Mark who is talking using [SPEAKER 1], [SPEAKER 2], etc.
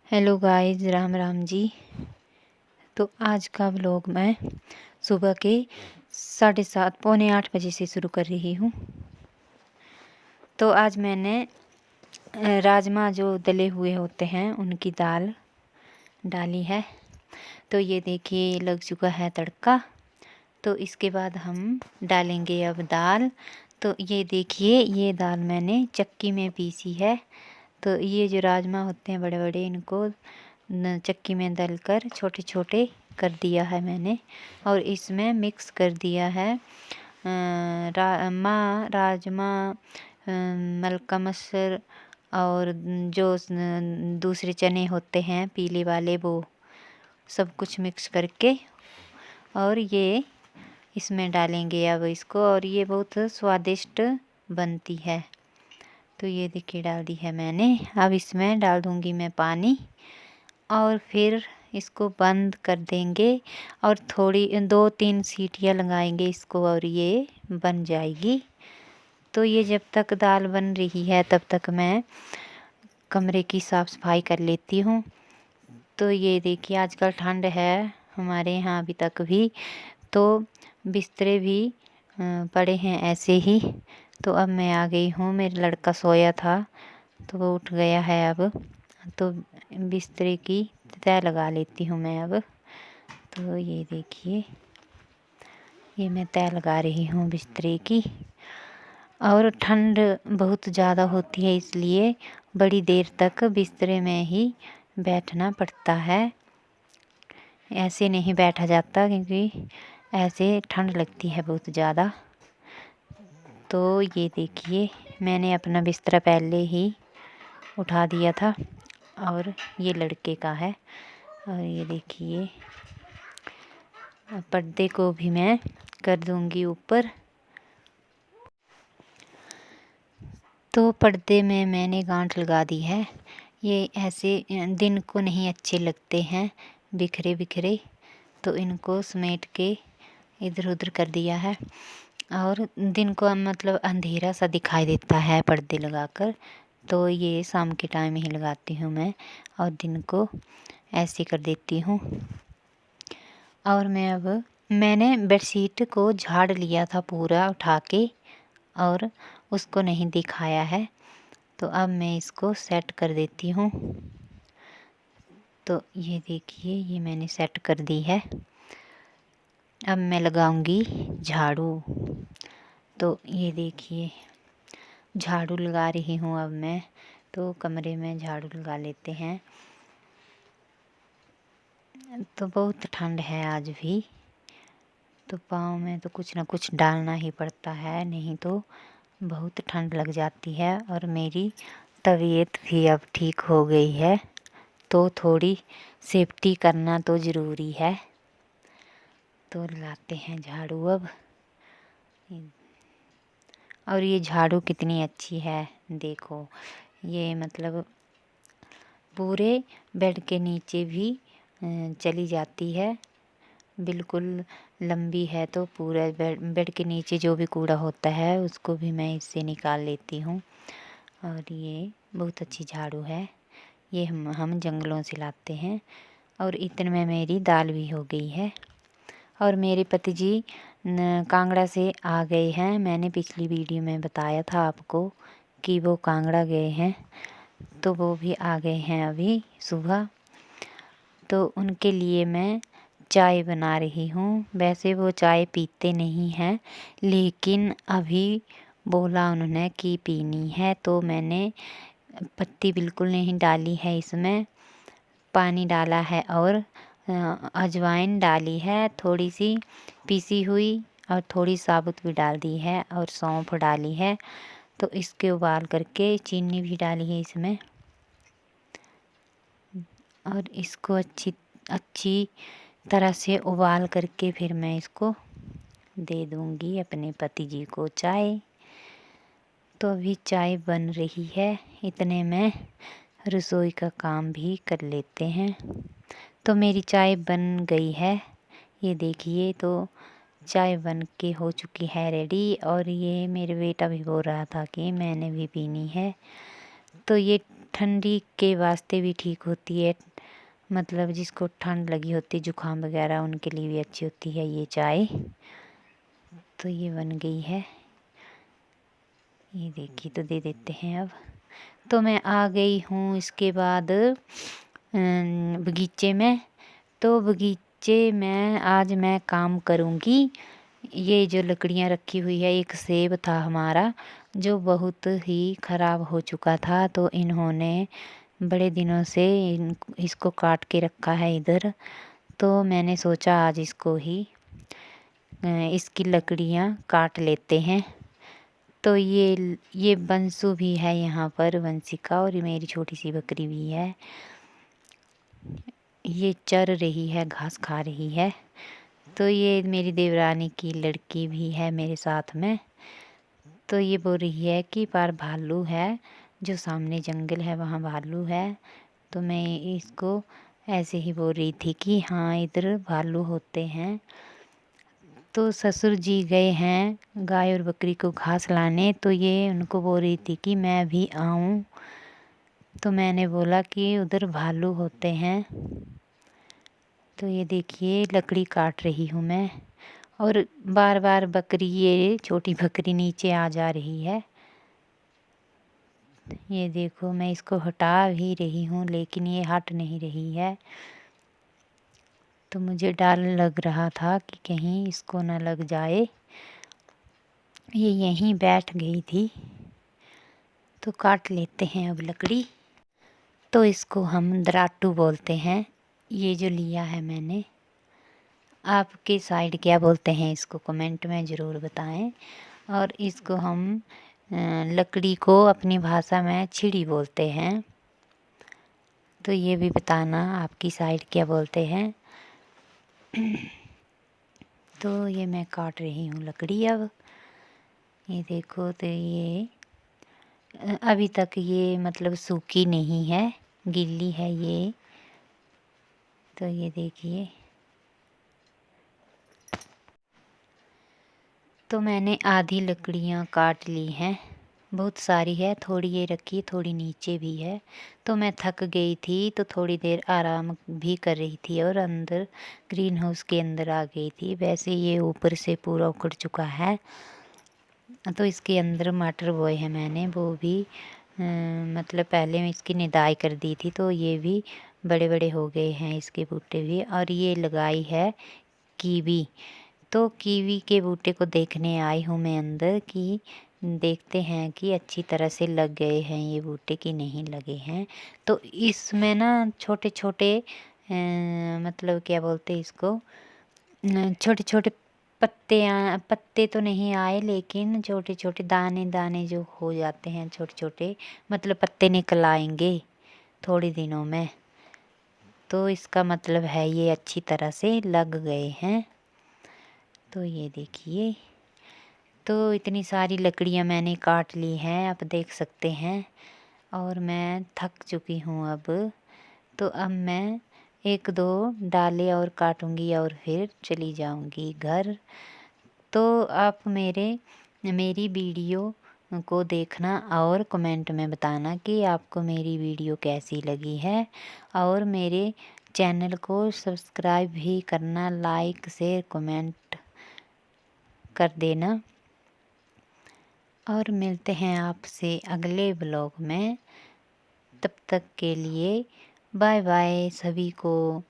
[SPEAKER 1] Hello guys, Ram Ram ji. तो आज का व्लॉग मैं सुबह के 7:30 पौने 8 बजे से शुरू कर रही हूँ। तो आज मैंने राजमा जो दले हुए होते हैं उनकी दाल डाली है। तो ये देखिए लग चुका है तड़का। तो इसके बाद हम डालेंगे अब दाल। तो ये देखिए ये दाल मैंने चक्की में पीसी है। तो ये जो राजमा होते हैं बड़े बड़े, इनको चक्की में दलकर छोटे छोटे कर दिया है मैंने, और इसमें मिक्स कर दिया है राजमा, मलका मसर, और जो दूसरे चने होते हैं पीले वाले, वो सब कुछ मिक्स करके और ये इसमें डालेंगे अब इसको, और ये बहुत स्वादिष्ट बनती है। तो ये देखिए डाल दी है मैंने। अब इसमें डाल दूँगी मैं पानी और फिर इसको बंद कर देंगे और थोड़ी 2-3 सीटियाँ लगाएंगे इसको और ये बन जाएगी। तो ये जब तक दाल बन रही है तब तक मैं कमरे की साफ़ सफाई कर लेती हूँ। तो ये देखिए आजकल ठंड है हमारे यहाँ अभी तक भी, तो बिस्तरे भी पड़े हैं ऐसे ही। तो अब मैं आ गई हूँ, मेरा लड़का सोया था तो वो उठ गया है अब। तो बिस्तरे की तह लगा लेती हूँ मैं अब। तो ये देखिए ये मैं तह लगा रही हूँ बिस्तरे की। और ठंड बहुत ज़्यादा होती है इसलिए बड़ी देर तक बिस्तरे में ही बैठना पड़ता है, ऐसे नहीं बैठा जाता क्योंकि ऐसे ठंड लगती है बहुत ज़्यादा। तो ये देखिए मैंने अपना बिस्तरा पहले ही उठा दिया था और ये लड़के का है। और ये देखिए पर्दे को भी मैं कर दूंगी ऊपर। तो पर्दे में मैंने गांठ लगा दी है। ये ऐसे दिन को नहीं अच्छे लगते हैं बिखरे बिखरे, तो इनको समेट के इधर उधर कर दिया है। और दिन को मतलब अंधेरा सा दिखाई देता है पर्दे लगाकर, तो ये शाम के टाइम ही लगाती हूँ मैं और दिन को ऐसे कर देती हूँ। और मैंने बेडशीट को झाड़ लिया था पूरा उठा के और उसको नहीं दिखाया है। तो अब मैं इसको सेट कर देती हूँ। तो ये देखिए ये मैंने सेट कर दी है। अब मैं लगाऊंगी झाड़ू। तो ये देखिए झाड़ू लगा रही हूँ अब मैं। तो कमरे में झाड़ू लगा लेते हैं। तो बहुत ठंड है आज भी, तो पाँव में तो कुछ ना कुछ डालना ही पड़ता है, नहीं तो बहुत ठंड लग जाती है। और मेरी तबीयत भी अब ठीक हो गई है, तो थोड़ी सेफ्टी करना तो ज़रूरी है। तो लगाते हैं झाड़ू अब। और ये झाड़ू कितनी अच्छी है देखो, ये मतलब पूरे बेड के नीचे भी चली जाती है, बिल्कुल लंबी है। तो पूरा बेड के नीचे जो भी कूड़ा होता है उसको भी मैं इससे निकाल लेती हूँ। और ये बहुत अच्छी झाड़ू है, ये हम जंगलों से लाते हैं। और इतने में मेरी दाल भी हो गई है। और मेरे पति जी कांगड़ा से आ गए हैं। मैंने पिछली वीडियो में बताया था आपको कि वो कांगड़ा गए हैं, तो वो भी आ गए हैं अभी सुबह। तो उनके लिए मैं चाय बना रही हूँ। वैसे वो चाय पीते नहीं हैं, लेकिन अभी बोला उन्होंने कि पीनी है, तो मैंने पत्ती बिल्कुल नहीं डाली है इसमें, पानी डाला है और अजवाइन डाली है थोड़ी सी पीसी हुई, और थोड़ी साबुत भी डाल दी है, और सौंफ डाली है। तो इसके उबाल करके चीनी भी डाली है इसमें, और इसको अच्छी तरह से उबाल करके फिर मैं इसको दे दूँगी अपने पति जी को चाय। तो अभी चाय बन रही है, इतने में रसोई का काम भी कर लेते हैं। तो मेरी चाय बन गई है, ये देखिए। तो चाय बन के हो चुकी है रेडी, और ये मेरे बेटा भी बोल रहा था कि मैंने भी पीनी है। तो ये ठंडी के वास्ते भी ठीक होती है, मतलब जिसको ठंड लगी होती है, जुकाम वगैरह, उनके लिए भी अच्छी होती है ये चाय। तो ये बन गई है, ये देखिए। तो दे देते हैं अब। तो मैं आ गई हूँ इसके बाद बगीचे में। तो बगीचे में आज मैं काम करूँगी। ये जो लकड़ियाँ रखी हुई है, एक सेब था हमारा जो बहुत ही ख़राब हो चुका था, तो इन्होंने बड़े दिनों से इसको काट के रखा है इधर। तो मैंने सोचा आज इसको ही इसकी लकड़ियाँ काट लेते हैं। तो ये बंसू भी है यहाँ पर, बंसिका, और ये मेरी छोटी सी बकरी भी है। ये चर रही है, घास खा रही है। तो ये मेरी देवरानी की लड़की भी है मेरे साथ में। तो ये बोल रही है कि पार भालू है, जो सामने जंगल है वहाँ भालू है। तो मैं इसको ऐसे ही बोल रही थी कि हाँ इधर भालू होते हैं। तो ससुर जी गए हैं गाय और बकरी को घास लाने, तो ये उनको बोल रही थी कि मैं भी आऊँ। तो मैंने बोला कि उधर भालू होते हैं। तो ये देखिए लकड़ी काट रही हूँ मैं, और बार बार बकरी, ये छोटी बकरी नीचे आ जा रही है। ये देखो मैं इसको हटा भी रही हूँ लेकिन ये हट नहीं रही है। तो मुझे डर लग रहा था कि कहीं इसको ना लग जाए। ये यहीं बैठ गई थी। तो काट लेते हैं अब लकड़ी। तो इसको हम दराटू बोलते हैं, ये जो लिया है मैंने। आपके साइड क्या बोलते हैं इसको कमेंट में ज़रूर बताएं। और इसको हम लकड़ी को अपनी भाषा में छिड़ी बोलते हैं। तो ये भी बताना आपकी साइड क्या बोलते हैं। तो ये मैं काट रही हूँ लकड़ी अब। ये देखो, तो ये अभी तक ये मतलब सूखी नहीं है, गीली है ये। तो ये देखिए, तो मैंने आधी लकड़ियाँ काट ली हैं, बहुत सारी है, थोड़ी ये रखी, थोड़ी नीचे भी है। तो मैं थक गई थी तो थोड़ी देर आराम भी कर रही थी और अंदर ग्रीन हाउस के अंदर आ गई थी। वैसे ये ऊपर से पूरा उखड़ चुका है। तो इसके अंदर मटर बोए हैं मैंने, वो भी मतलब पहले मैं इसकी निदाई कर दी थी, तो ये भी बड़े बड़े हो गए हैं इसके बूटे भी। और ये लगाई है कीवी। तो कीवी के बूटे को देखने आई हूँ मैं अंदर, कि देखते हैं कि अच्छी तरह से लग गए हैं ये बूटे कि नहीं लगे हैं। तो इसमें ना छोटे छोटे मतलब क्या बोलते हैं इसको, छोटे छोटे पत्ते तो नहीं आए, लेकिन छोटे छोटे दाने दाने जो हो जाते हैं, छोटे छोटे मतलब पत्ते निकल आएंगे थोड़े दिनों में। तो इसका मतलब है ये अच्छी तरह से लग गए हैं। तो ये देखिए, तो इतनी सारी लकड़ियाँ मैंने काट ली हैं, आप देख सकते हैं। और मैं थक चुकी हूँ अब। तो अब मैं एक दो डाले और काटूंगी और फिर चली जाऊंगी घर। तो आप मेरी वीडियो को देखना और कमेंट में बताना कि आपको मेरी वीडियो कैसी लगी है। और मेरे चैनल को सब्सक्राइब भी करना, लाइक शेयर कमेंट कर देना। और मिलते हैं आपसे अगले ब्लॉग में। तब तक के लिए बाय बाय सभी को।